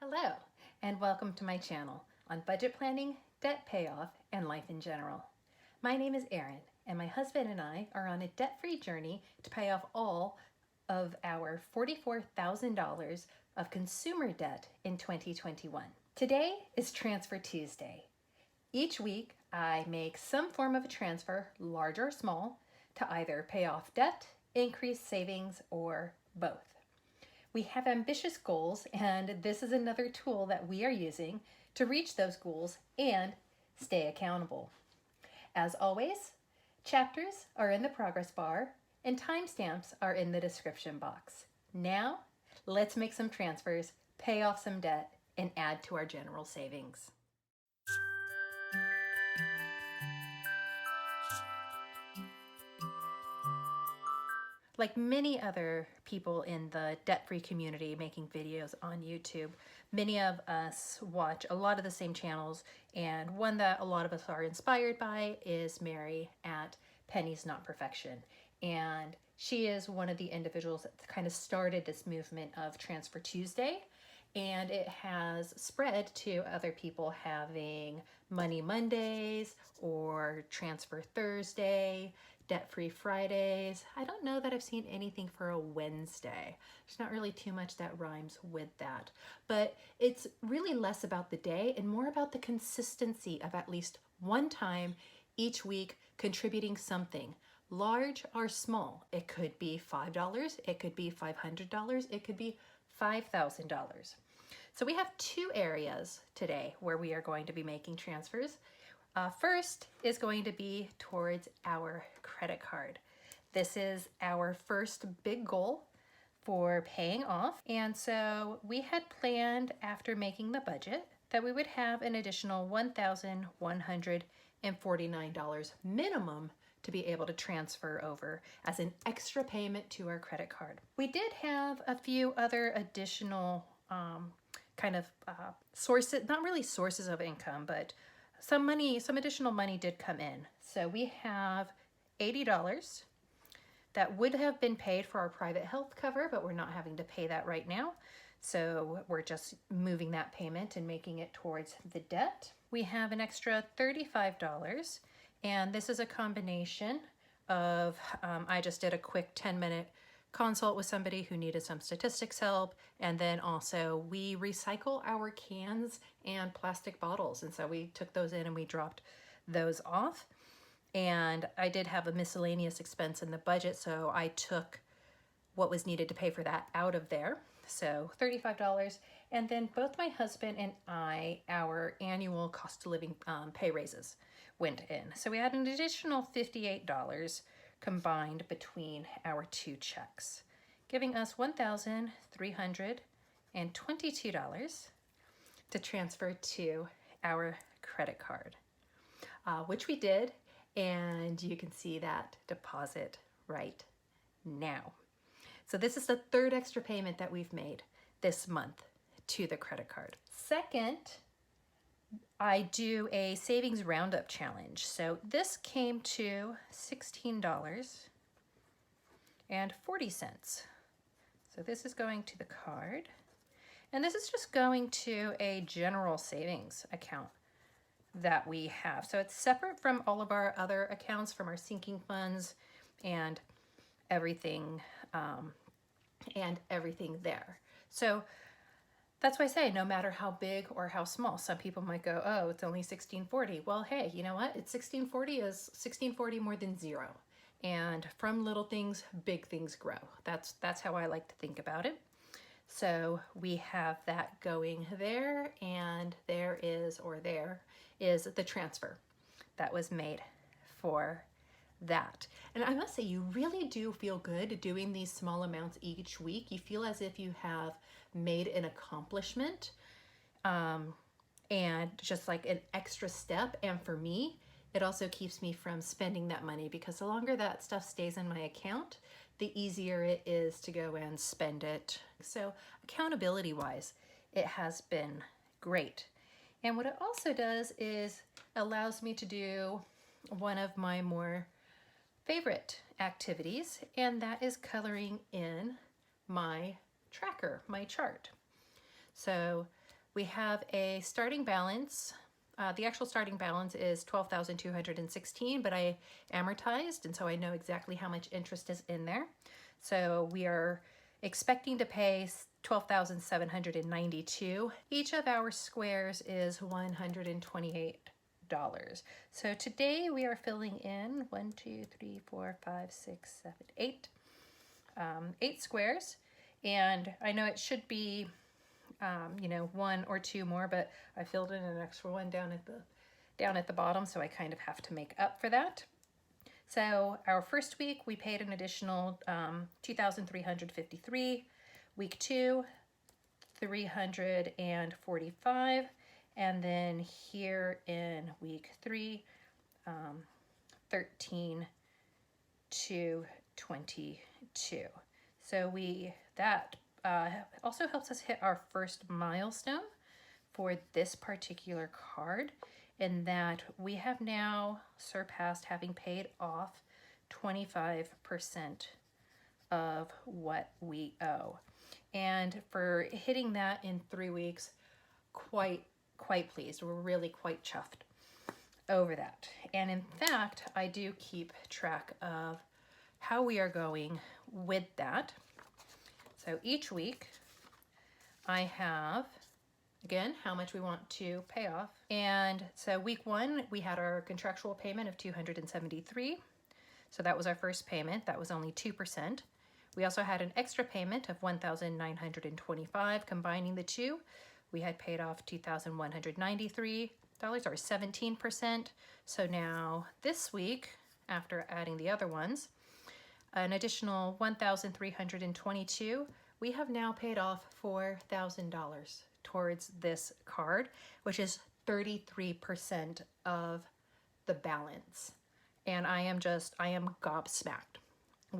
Hello, and welcome to my channel on budget planning, debt payoff, and life in general. My name is Erin, and my husband and I are on a debt-free journey to pay off all of our $44,000 of consumer debt in 2021. Today is Transfer Tuesday. Each week, I make some form of a transfer, large or small, to either pay off debt, increase savings, or both. We have ambitious goals, and this is another tool that we are using to reach those goals and stay accountable. As always, chapters are in the progress bar and timestamps are in the description box. Now, let's make some transfers, pay off some debt, and add to our general savings. Like many other people in the debt-free community making videos on YouTube, many of us watch a lot of the same channels, and one that a lot of us are inspired by is Mary at Pennies Not Perfection. And she is one of the individuals that kind of started this movement of Transfer Tuesday, and it has spread to other people having Money Mondays or Transfer Thursday, Debt-Free Fridays. I don't know that I've seen anything for a Wednesday. There's not really too much that rhymes with that. But it's really less about the day and more about the consistency of at least one time each week contributing something, large or small. It could be $5, it could be $500, it could be $5,000. So we have two areas today where we are going to be making transfers. First is going to be towards our credit card. This is our first big goal for paying off. And so we had planned after making the budget that we would have an additional $1,149 minimum to be able to transfer over as an extra payment to our credit card. We did have a few other additional sources, not really sources of income, but some additional money did come in. So we have $80 that would have been paid for our private health cover, but we're not having to pay that right now. So we're just moving that payment and making it towards the debt. We have an extra $35, and this is a combination of, I just did a quick 10-minute consult with somebody who needed some statistics help, and then also we recycle our cans and plastic bottles, and so we took those in and we dropped those off. And I did have a miscellaneous expense in the budget, so I took what was needed to pay for that out of there, so $35. And then both my husband and I, our annual cost of living pay raises went in, so we had an additional $58 combined between our two checks, giving us $1,322 to transfer to our credit card, which we did, and you can see that deposit right now. So this is the third extra payment that we've made this month to the credit card. Second, I do a savings roundup challenge. So this came to $16.40. So this is going to the card, and this is just going to a general savings account that we have. So it's separate from all of our other accounts, from our sinking funds and everything there. So that's why I say no matter how big or how small. Some people might go, oh, it's only $16.40. Well, hey, you know what? It's $16.40 more than zero. And from little things, big things grow. That's how I like to think about it. So we have that going there, and there is the transfer that was made for that. And I must say, you really do feel good doing these small amounts each week. You feel as if you have made an accomplishment and just like an extra step. And for me, it also keeps me from spending that money, because the longer that stuff stays in my account, the easier it is to go and spend it. So accountability wise, it has been great. And what it also does is allows me to do one of my more favorite activities, and that is coloring in my tracker, my chart. So We have a starting balance. The actual starting balance is $12,216, but I amortized, and so I know exactly how much interest is in there. So we are expecting to pay $12,792. Each of our squares is $128. So today we are filling in 1, 2, 3, 4, 5, 6, 7, 8, 8 squares. And I know it should be, you know, 1 or 2 more, but I filled in an extra one down at the bottom, so I kind of have to make up for that. So our first week we paid an additional $2,353. Week 2, $345, and then here in week 3, $13,222. So that also helps us hit our first milestone for this particular card, in that we have now surpassed having paid off 25% of what we owe. And for hitting that in 3 weeks, quite pleased. We're really quite chuffed over that. And in fact, I do keep track of how we are going with that. So each week I have, again, how much we want to pay off. And so week 1, we had our contractual payment of $273. So that was our first payment. That was only 2%. We also had an extra payment of $1,925. Combining the two, we had paid off $2,193, or 17%. So now this week, after adding the other ones, an additional $1,322, we have now paid off $4,000 towards this card, which is 33% of the balance. And I am gobsmacked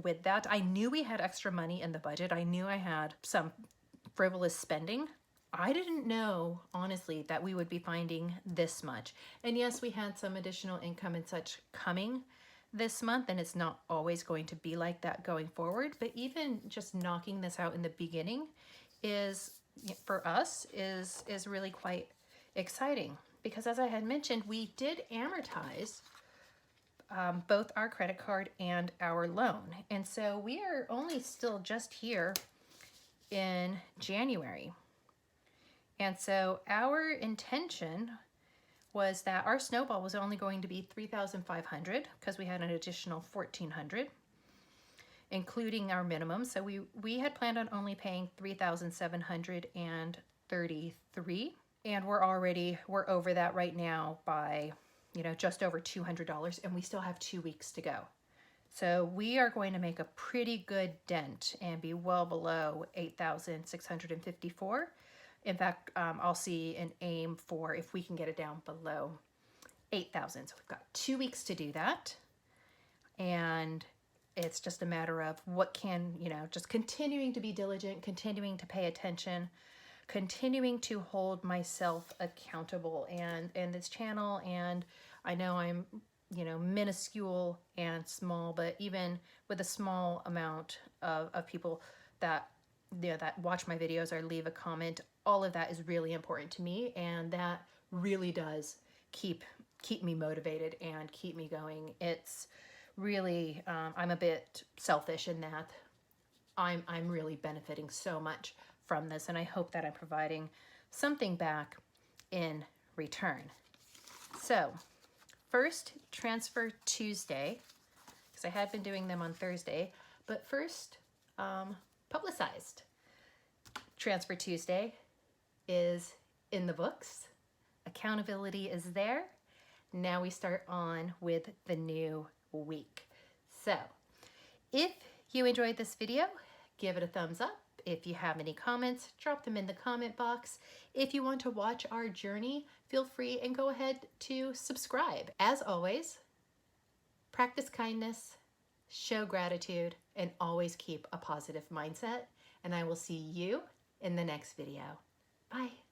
with that. I knew we had extra money in the budget. I knew I had some frivolous spending. I didn't know, honestly, that we would be finding this much. And yes, we had some additional income and such coming this month, and it's not always going to be like that going forward. But even just knocking this out in the beginning is, for us, is really quite exciting. Because as I had mentioned, we did amortize both our credit card and our loan. And so we are only still just here in January. And so our intention was that our snowball was only going to be $3,500 because we had an additional $1,400, including our minimum. So we had planned on only paying $3,733, and we're over that right now by, you know, just over $200, and we still have 2 weeks to go. So we are going to make a pretty good dent and be well below $8,654. In fact, I'll see an aim for if we can get it down below 8,000. So we've got 2 weeks to do that. And it's just a matter of just continuing to be diligent, continuing to pay attention, continuing to hold myself accountable and this channel. And I know I'm, minuscule and small, but even with a small amount of people that watch my videos or leave a comment, all of that is really important to me, and that really does keep me motivated and keep me going. It's really, I'm a bit selfish in that I'm really benefiting so much from this, and I hope that I'm providing something back in return. So first, Transfer Tuesday, because I had been doing them on Thursday, but first, publicized. Transfer Tuesday is in the books. Accountability is there. Now we start on with the new week. So if you enjoyed this video, give it a thumbs up. If you have any comments, drop them in the comment box. If you want to watch our journey, feel free and go ahead to subscribe. As always, practice kindness, show gratitude, and always keep a positive mindset. And I will see you in the next video. Bye.